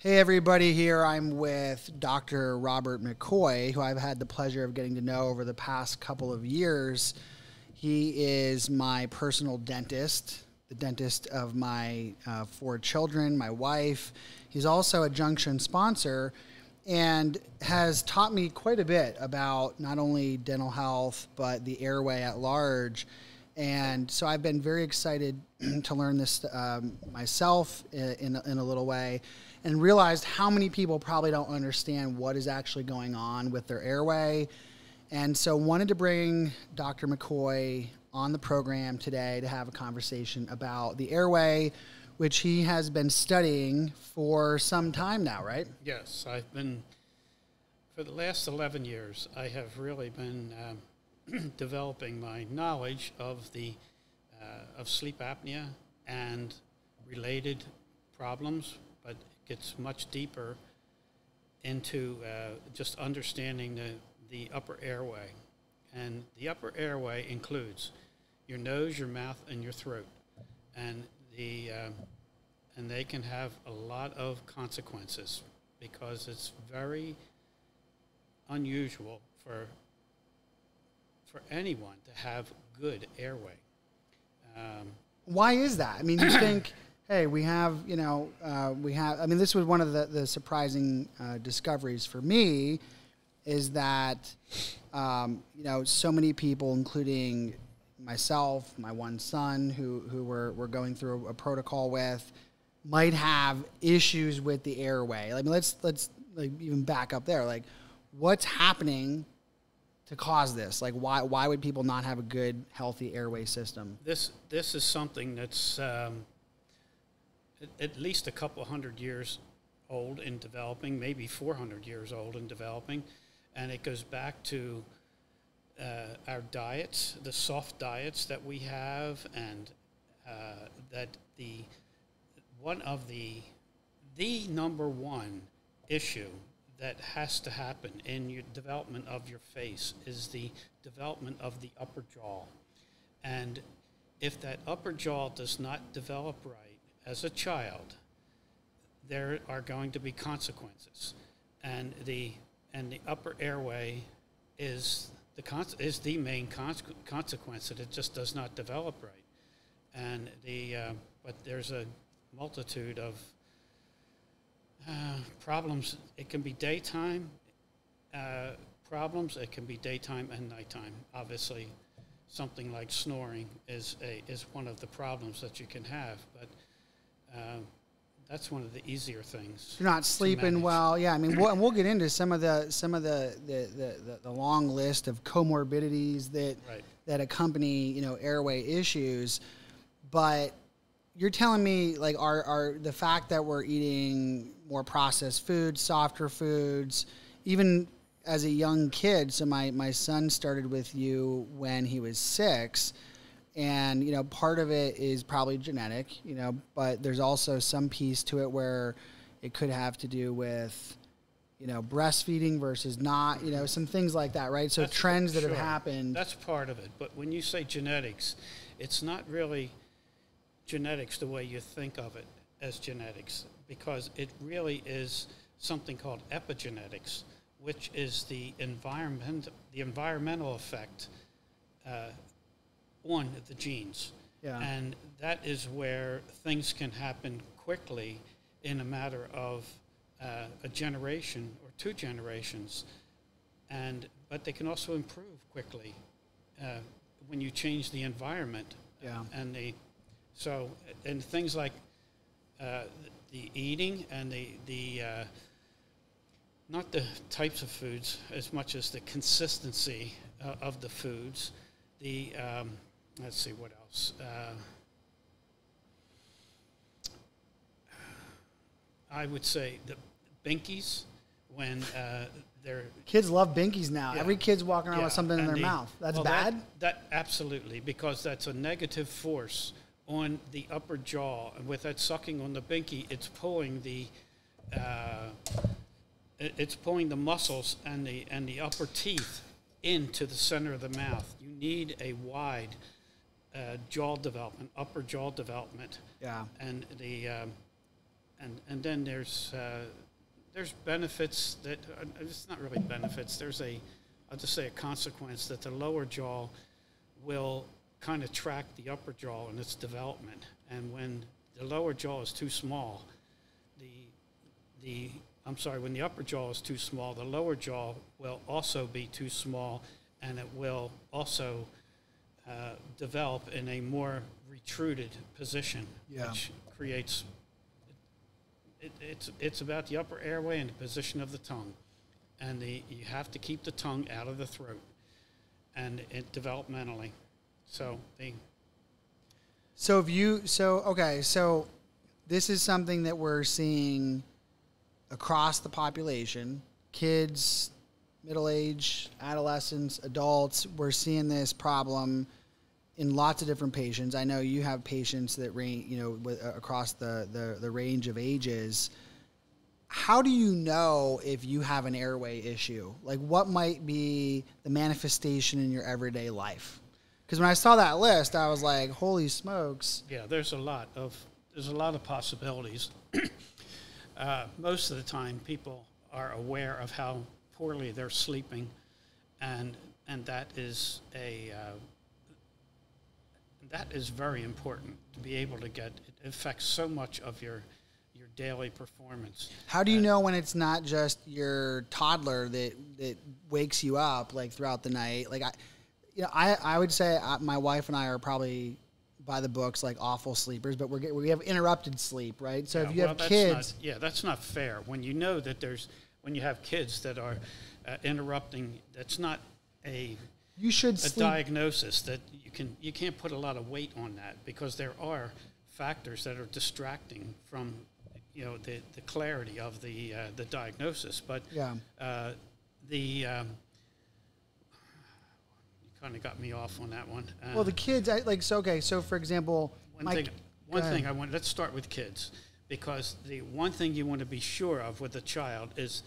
Hey everybody, here I'm with Dr. Robert McCoy, who I've had the pleasure of getting to know over the past couple of years. He is my personal dentist, the dentist of my 4 children, my wife. He's also a Junction sponsor and has taught me quite a bit about not only dental health, but the airway at large. And so I've been very excited to learn this myself in a little way, and realized how many people probably don't understand what is actually going on with their airway. And so wanted to bring Dr. McCoy on the program today to have a conversation about the airway, which he has been studying for some time now, right? Yes, I've been, for the last 11 years, I have really been developing my knowledge of of sleep apnea and related problems, but it gets much deeper into just understanding the upper airway. And the upper airway includes your nose, your mouth, and your throat. And they can have a lot of consequences because it's very unusual for anyone to have good airway. Why is that? I mean, you think, hey, we have, I mean, this was one of the surprising discoveries for me, is that, so many people, including myself, my one son, who we're going through a protocol with, might have issues with the airway. I mean, let's like even back up there. Like, what's happening to cause this? Like, why would people not have a good, healthy airway system? This is something that's at least a couple hundred years old in developing, maybe 400 years old in developing, and it goes back to our diets, the soft diets that we have, and that the number one issue that has to happen in your development of your face is the development of the upper jaw. And if that upper jaw does not develop right as a child, there are going to be consequences. And the upper airway is the main consequence, that it just does not develop right. And but there's a multitude of problems. It can be daytime problems. It can be daytime and nighttime. Obviously, something like snoring is one of the problems that you can have. But that's one of the easier things. You're not sleeping well. Yeah, I mean, we'll get into some of the long list of comorbidities that accompany airway issues, but you're telling me, like, are the fact that we're eating more processed foods, softer foods, even as a young kid. So my son started with you when he was 6, and part of it is probably genetic, but there's also some piece to it where it could have to do with breastfeeding versus not, some things like that, right? So trends that have happened. That's part of it. But when you say genetics, it's not really genetics the way you think of it as genetics, because it really is something called epigenetics, which is the environmental effect on the genes. Yeah. And that is where things can happen quickly in a matter of a generation or 2 generations, but they can also improve quickly when you change the environment. Yeah. And things like the eating and the not the types of foods as much as the consistency of the foods. Let's see what else. I would say the Binkies, when kids love Binkies now. Yeah. Every kid's walking around with something in their mouth. That's bad? That absolutely, because that's a negative force on the upper jaw. And with that sucking on the Binky, it's pulling the muscles and the upper teeth into the center of the mouth. You need a wide jaw development, upper jaw development. Yeah. And and then there's benefits that it's not really benefits. There's I'll just say a consequence that the lower jaw will kind of track the upper jaw in its development. And when the lower jaw is too small, when the upper jaw is too small, the lower jaw will also be too small, and it will also develop in a more retruded position, which creates. It's about the upper airway and the position of the tongue, and you have to keep the tongue out of the throat, and it developmentally. So this is something that we're seeing across the population, kids, middle-aged, adolescents, adults. We're seeing this problem in lots of different patients. I know you have patients that range, across the range of ages. How do you know if you have an airway issue? Like, what might be the manifestation in your everyday life? Because when I saw that list, I was like, holy smokes. Yeah, there's a lot of possibilities. Most of the time, people are aware of how poorly they're sleeping, and that is that is very important to be able to get. It affects so much of your daily performance. How do you know when it's not just your toddler that wakes you up like throughout the night? Like I would say my wife and I are probably by the books like awful sleepers, but we have interrupted sleep, right? So if you have kids, that's not fair. When you know that when you have kids that are interrupting, that's not a diagnosis that you can't put a lot of weight on that, because there are factors that are distracting from the clarity of the diagnosis. But you kind of got me off on that one. Well, the kids, so for example, let's start with kids, because the one thing you want to be sure of with a child is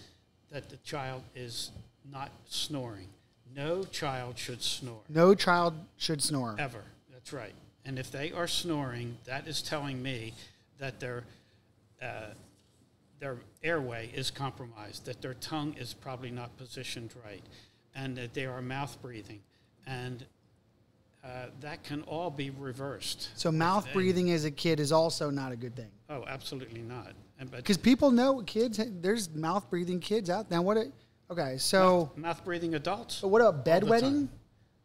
that the child is not snoring. No child should snore. No child should snore. Ever. That's right. And if they are snoring, that is telling me that their airway is compromised, that their tongue is probably not positioned right, and that they are mouth breathing. And that can all be reversed. So mouth breathing as a kid is also not a good thing. Oh, absolutely not. Because people know kids, there's mouth breathing kids out there. Okay, so mouth breathing adults. But what about bedwetting?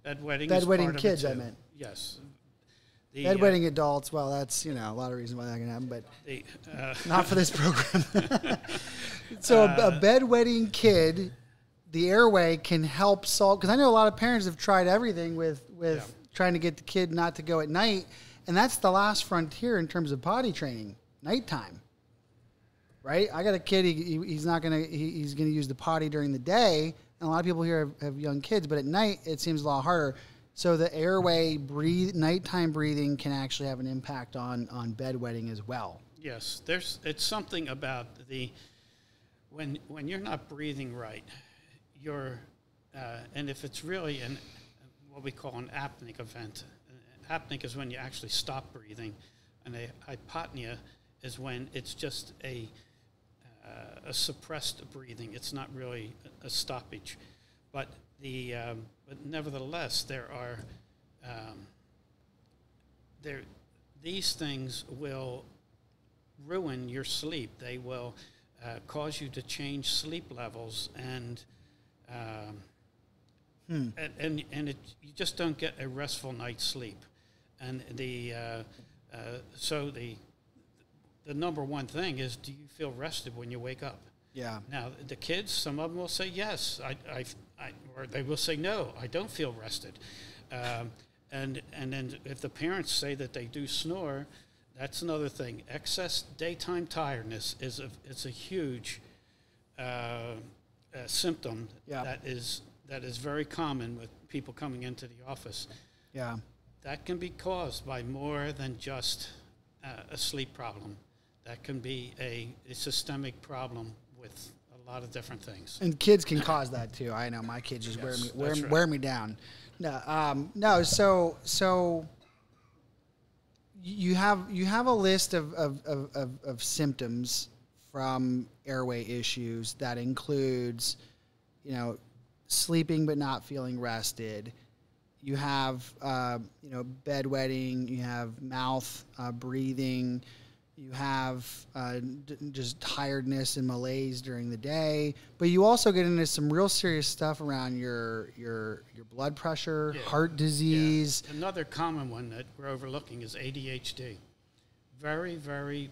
Bedwetting kids, I meant. Yes. Bedwetting adults. Well, that's a lot of reasons why that can happen, but not for this program. So a bedwetting kid, the airway can help solve. Because I know a lot of parents have tried everything with trying to get the kid not to go at night, and that's the last frontier in terms of potty training. Nighttime. Right, I got a kid. He's gonna use the potty during the day, and a lot of people here have young kids. But at night, it seems a lot harder. So the airway nighttime breathing can actually have an impact on bedwetting as well. Yes, it's something about when you're not breathing right, and if it's really what we call an apneic event. Apneic is when you actually stop breathing, and a hypopnea is when it's just a suppressed breathing. It's not really a stoppage, but nevertheless there are these things will ruin your sleep. They will cause you to change sleep levels, and you just don't get a restful night's sleep. And so the number one thing is, do you feel rested when you wake up? Yeah. Now, the kids, some of them will say yes, or they will say no, I don't feel rested. And then if the parents say that they do snore, that's another thing. Excess daytime tiredness is a huge symptom that is very common with people coming into the office. Yeah. That can be caused by more than just a sleep problem. That can be a systemic problem with a lot of different things. And kids can cause that too. I know my kids just wear me down. No. So you have a list of symptoms from airway issues that includes, sleeping but not feeling rested. You have, bedwetting. You have mouth breathing. You have just tiredness and malaise during the day. But you also get into some real serious stuff around your blood pressure, heart disease. Yeah. Another common one that we're overlooking is ADHD. Very, very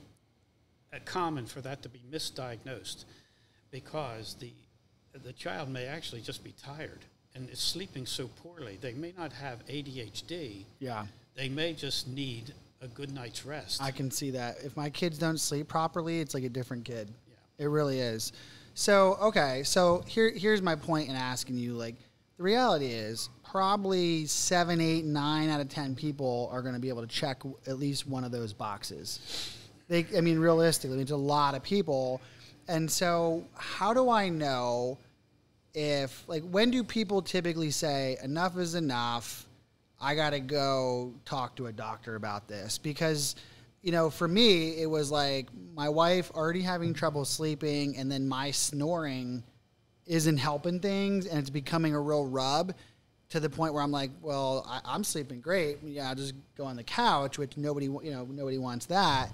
common for that to be misdiagnosed, because the child may actually just be tired and is sleeping so poorly. They may not have ADHD. Yeah. They may just need a good night's rest. I can see that. If my kids don't sleep properly, it's like a different kid. Yeah. It really is. So, okay. So here's my point in asking you, like, the reality is probably 7, 8, 9 out of 10 people are going to be able to check at least one of those boxes. Realistically, it's a lot of people. And so how do I know when do people typically say enough is enough? I got to go talk to a doctor about this? Because, for me, it was like my wife already having trouble sleeping, and then my snoring isn't helping things, and it's becoming a real rub to the point where I'm like, well, I'm sleeping great. Yeah, I'll just go on the couch, which nobody wants that.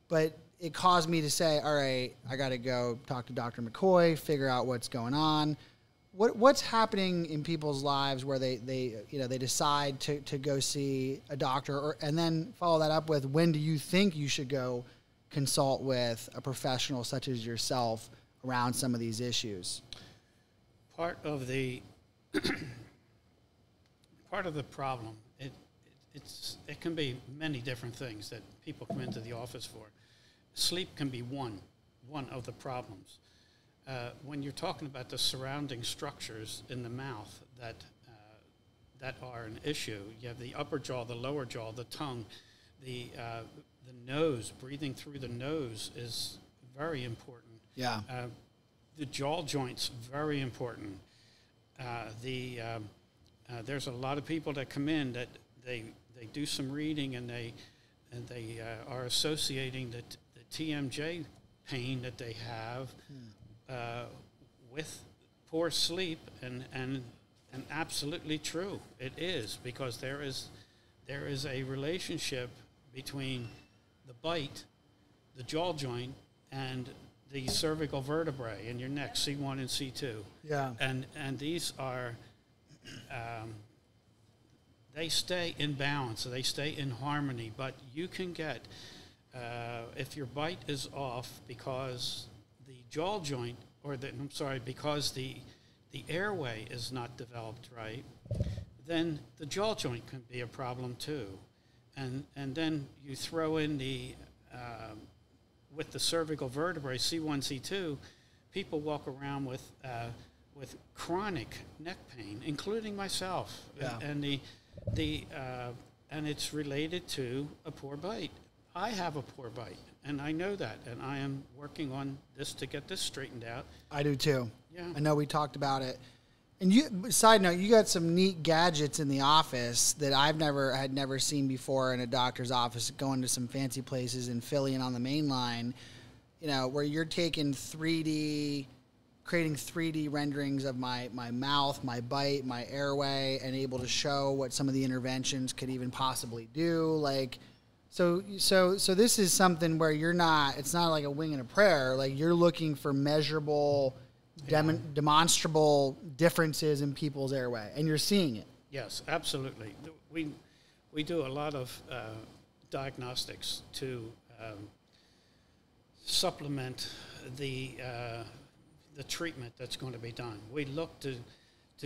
But it caused me to say, all right, I got to go talk to Dr. McCoy, figure out what's going on. What's happening in people's lives where they decide to go see a doctor, and then follow that up with, when do you think you should go consult with a professional such as yourself around some of these issues? Part of the problem, it can be many different things that people come into the office for. Sleep can be one of the problems. When you're talking about the surrounding structures in the mouth that are an issue, you have the upper jaw, the lower jaw, the tongue, the nose. Breathing through the nose is very important. Yeah. The jaw joints, very important. There's a lot of people that come in that they do some reading, and they are associating the TMJ pain that they have with poor sleep, and absolutely true. It is, because there is a relationship between the bite, the jaw joint, and the cervical vertebrae in your neck, C1 and C2. Yeah. And these are, they stay in balance, they stay in harmony, but you can get, if your bite is off because the jaw joint, because the airway is not developed right, then the jaw joint can be a problem too. And then you throw in with the cervical vertebrae, C1, C2, people walk around with chronic neck pain, including myself. Yeah. And it's related to a poor bite. I have a poor bite, and I know that, and I am working on this to get this straightened out. I do too. Yeah. I know we talked about it. And side note, you got some neat gadgets in the office that I've never seen before in a doctor's office, going to some fancy places in Philly and on the main line, where you're taking creating 3D renderings of my mouth, my bite, my airway, and able to show what some of the interventions could even possibly do. So this is something where it's not like a wing and a prayer. Like, you're looking for measurable, demonstrable differences in people's airway, and you're seeing it. Yes, absolutely. We do a lot of diagnostics to supplement the treatment that's going to be done. We look to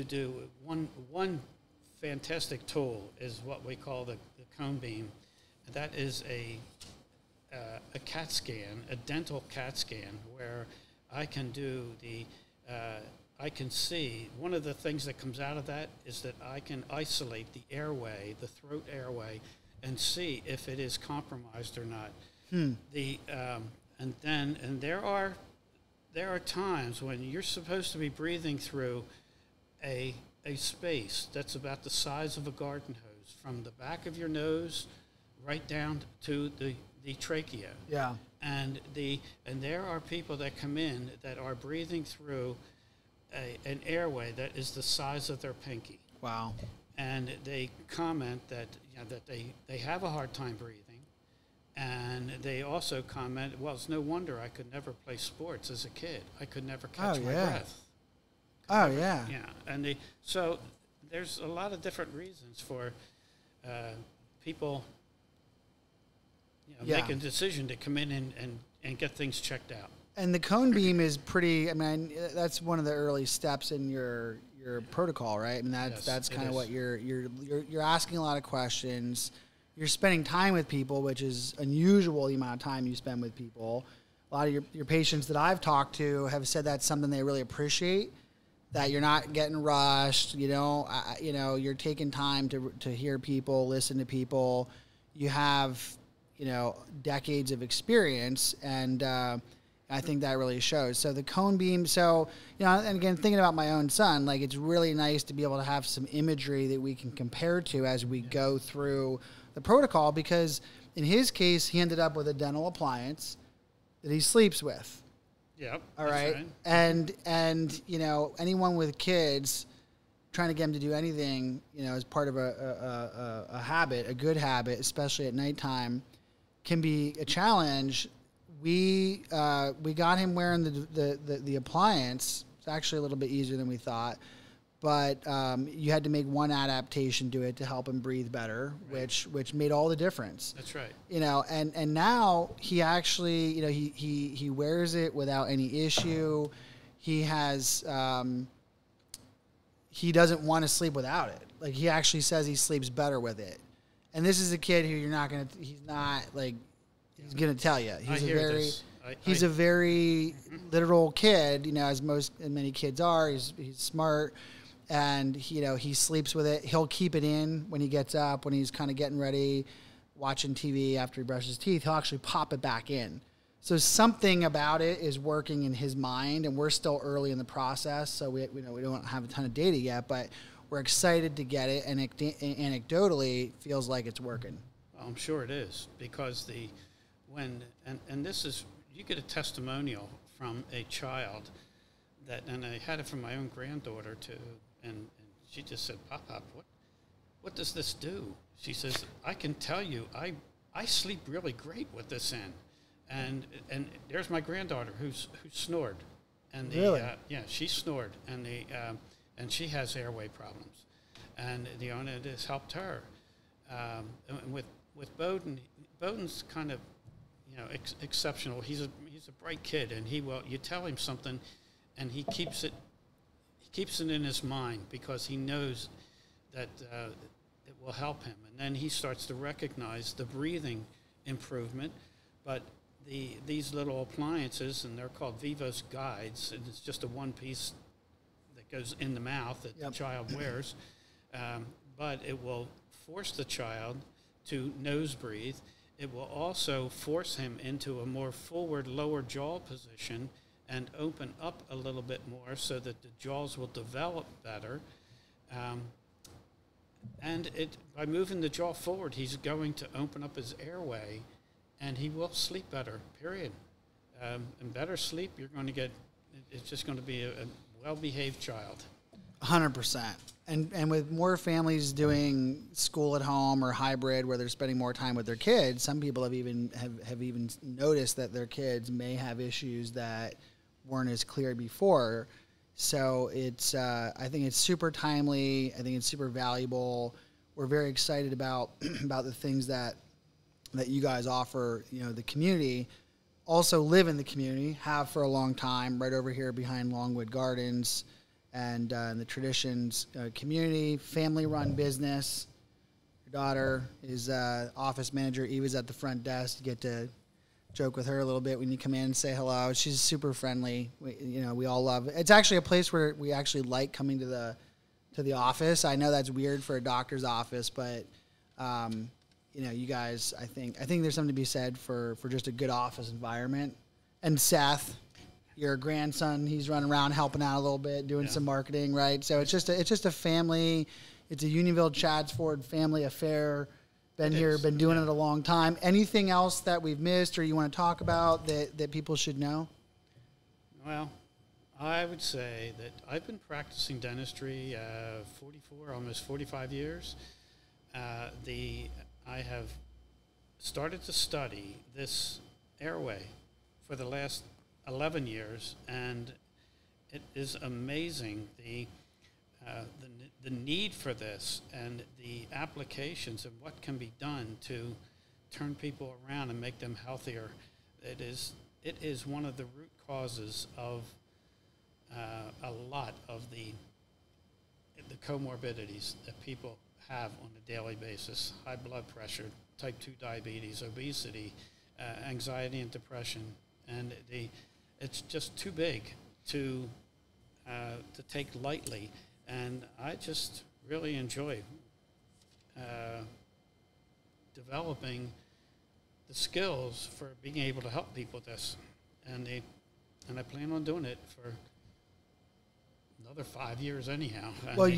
do one fantastic tool is what we call the cone beam. That is a CAT scan, a dental CAT scan, where I can do I can see, one of the things that comes out of that is that I can isolate the airway, the throat airway, and see if it is compromised or not. And there are times when you're supposed to be breathing through a space that's about the size of a garden hose, from the back of your nose right down to the trachea. Yeah. And there are people that come in that are breathing through an airway that is the size of their pinky. Wow. And they comment that that they have a hard time breathing. And they also comment, well, it's no wonder I could never play sports as a kid. I could never catch my breath. Yeah. And so there's a lot of different reasons for people making a decision to come in and get things checked out. And the cone beam is pretty, I mean, that's one of the early steps in your protocol, right? And that's kind of what you're asking a lot of questions. You're spending time with people, which is unusual, the amount of time you spend with people. A lot of your patients that I've talked to have said that's something they really appreciate, that you're not getting rushed, you're taking time to hear people, listen to people. You have, decades of experience, and I think that really shows. So the cone beam, and again, thinking about my own son, like, it's really nice to be able to have some imagery that we can compare to as we go through the protocol, because in his case, he ended up with a dental appliance that he sleeps with. Yep. All right. And anyone with kids trying to get them to do anything, as part of a habit, a good habit, especially at nighttime, can be a challenge. We got him wearing the appliance. It's actually a little bit easier than we thought, but you had to make one adaptation to it to help him breathe better, right. which made all the difference. That's right. And now he actually, he wears it without any issue. He has he doesn't want to sleep without it. Like, he actually says he sleeps better with it. And this is a kid who he's not he's going to tell you. He's a very literal kid, as many kids are. He's smart, and he sleeps with it. He'll keep it in when he gets up, when he's kind of getting ready, watching TV after he brushes his teeth. He'll actually pop it back in. So something about it is working in his mind, and we're still early in the process, so we don't have a ton of data yet, but we're excited to get it, and anecdotally feels like it's working. Well, I'm sure it is, because this is, you get a testimonial from a child and I had it from my own granddaughter too, and she just said, "Pop, what does this do?" She says, "I can tell you, I sleep really great with this in." And there's my granddaughter who's snored, and really, she snored, and she has airway problems, and it has helped her. And with Bowden's kind of exceptional. He's a bright kid, and you tell him something, and he keeps it in his mind, because he knows that it will help him, and then he starts to recognize the breathing improvement. But these little appliances, and they're called Vivos guides, and it's just a one piece that goes in the mouth that the child wears, but it will force the child to nose breathe. It will also force him into a more forward lower jaw position and open up a little bit more, so that the jaws will develop better. And by moving the jaw forward, he's going to open up his airway, and he will sleep better, period. And better sleep, it's just going to be a well-behaved child. 100%. And with more families doing school at home or hybrid, where they're spending more time with their kids, some people have even noticed that their kids may have issues that weren't as clear before. So it's I think it's super timely. I think it's super valuable. We're very excited about the things that you guys offer. The community. Also live in the community, have for a long time, right over here behind Longwood Gardens. And in the Traditions community, family-run business. Your daughter is office manager. Eva's at the front desk. You get to joke with her a little bit when you come in and say hello. She's super friendly. We all love it. It's actually a place where we actually like coming to the office. I know that's weird for a doctor's office, but you guys, I think there's something to be said for just a good office environment. And Seth, your grandson, he's running around helping out a little bit, doing some marketing, right? So it's just a family. It's a Unionville Chadsford family affair. been here, been doing it a long time. Anything else that we've missed or you want to talk about that people should know? Well, I would say that I've been practicing dentistry 44, almost 45 years. I have started to study this Airway for the last 11 years, and it is amazing the need for this and the applications and what can be done to turn people around and make them healthier. It is one of the root causes of a lot of the comorbidities that people have on a daily basis: high blood pressure, type 2 diabetes, obesity, anxiety and depression, and it's just too big to take lightly. And I just really enjoy developing the skills for being able to help people with this, and I plan on doing it for another 5 years anyhow. Well,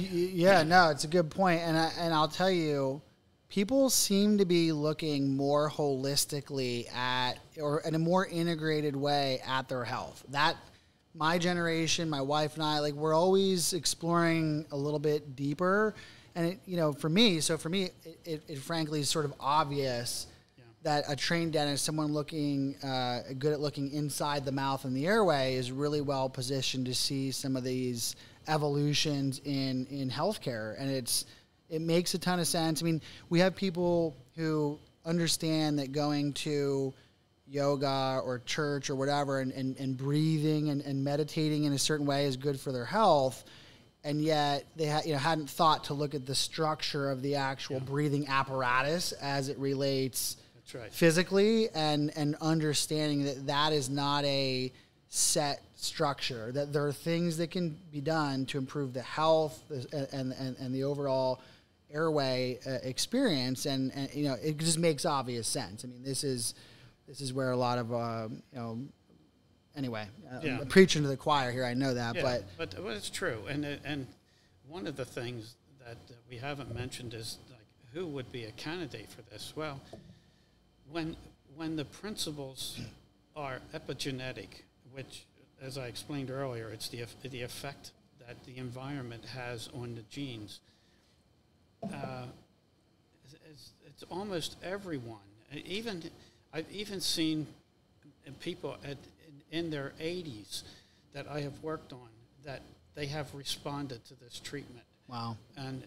no, it's a good point, and I'll tell you, people seem to be looking more holistically at, or in a more integrated way at their health. That my generation, my wife and I, like, we're always exploring a little bit deeper, and for me, it frankly is sort of obvious that a trained dentist, someone looking good at looking inside the mouth and the airway, is really well positioned to see some of these evolutions in healthcare, and it makes a ton of sense. I mean, we have people who understand that going to yoga or church or whatever and breathing and meditating in a certain way is good for their health, and yet they hadn't thought to look at the structure of the actual breathing apparatus as it relates physically, and understanding that is not a set structure, that there are things that can be done to improve the health and the overall airway experience, and it just makes obvious sense. I mean, this is where a lot of anyway, I'm preaching to the choir here, I know that, but it's true, and one of the things that we haven't mentioned is, like, who would be a candidate for this? Well, when the principles are epigenetic, which, as I explained earlier, it's the effect that the environment has on the genes. It's almost everyone. I've even seen people in their 80s that I have worked on that they have responded to this treatment. Wow. And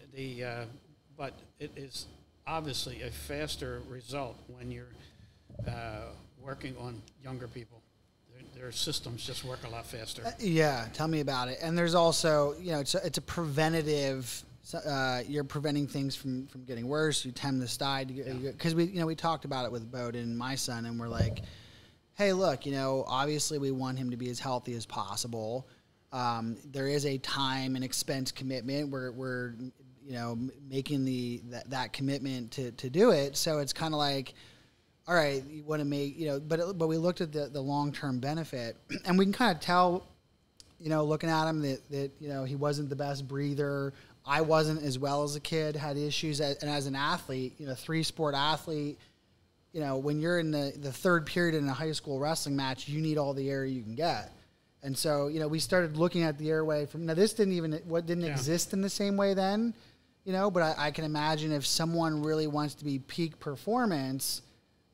but it is obviously a faster result when you're working on younger people. Their systems just work a lot faster. Tell me about it. And there's also, it's a preventative. You're preventing things from getting worse. You tend the stide because we talked about it with Bowden and my son, and we're like, hey, look, obviously we want him to be as healthy as possible. There is a time and expense commitment. We're making that commitment to do it. So it's kind of like, all right, you want to make, but we looked at the long-term benefit, and we can kind of tell, looking at him that he wasn't the best breather. I wasn't as well as a kid, had issues, and as an athlete, 3-sport athlete, when you're in the third period in a high school wrestling match, you need all the air you can get. And so, we started looking at the airway now this didn't exist in the same way then, but I can imagine if someone really wants to be peak performance,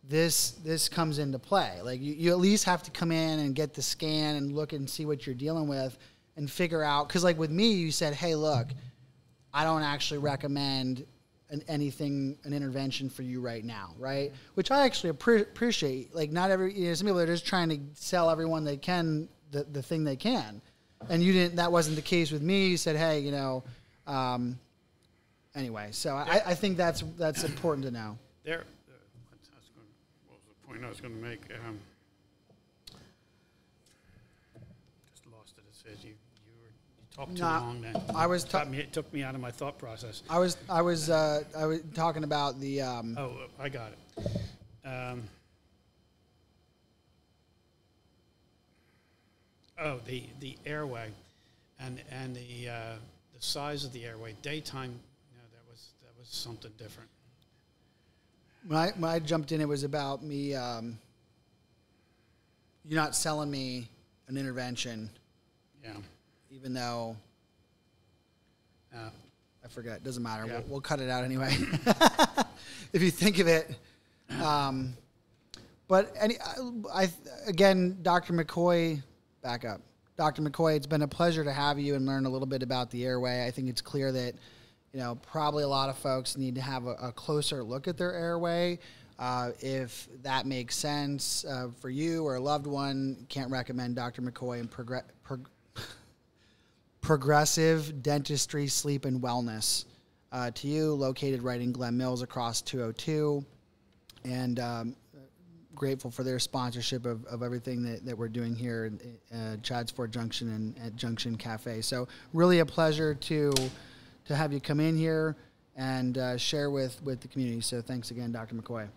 this comes into play. Like you at least have to come in and get the scan and look and see what you're dealing with and figure out, because like with me, you said, hey, look, I don't actually recommend an intervention for you right now, right? Which I actually appreciate. Like, not every, some people are just trying to sell everyone they can the thing they can, and that wasn't the case with me. You said, hey, anyway. So I think that's important to know. What was the point I was going to make? Just lost it. It says you talked too long. Then it took me out of my thought process. I was talking about the. I got it. The airway, and the size of the airway. Daytime, that was something different. when I jumped in, it was about me, you're not selling me an intervention. Yeah. Even though, I forget, it doesn't matter. Yeah. We'll cut it out anyway. If you think of it. But again, Dr. McCoy, back up. Dr. McCoy, it's been a pleasure to have you and learn a little bit about the airway. I think it's clear that, probably a lot of folks need to have a closer look at their airway. If that makes sense for you or a loved one, can't recommend Dr. McCoy and Progressive Dentistry, Sleep, and Wellness to you, located right in Glen Mills across 202. And grateful for their sponsorship of everything that we're doing here at Chadds Ford Junction and at Junction Cafe. So really a pleasure to have you come in here and share with the community. So thanks again, Dr. McCoy.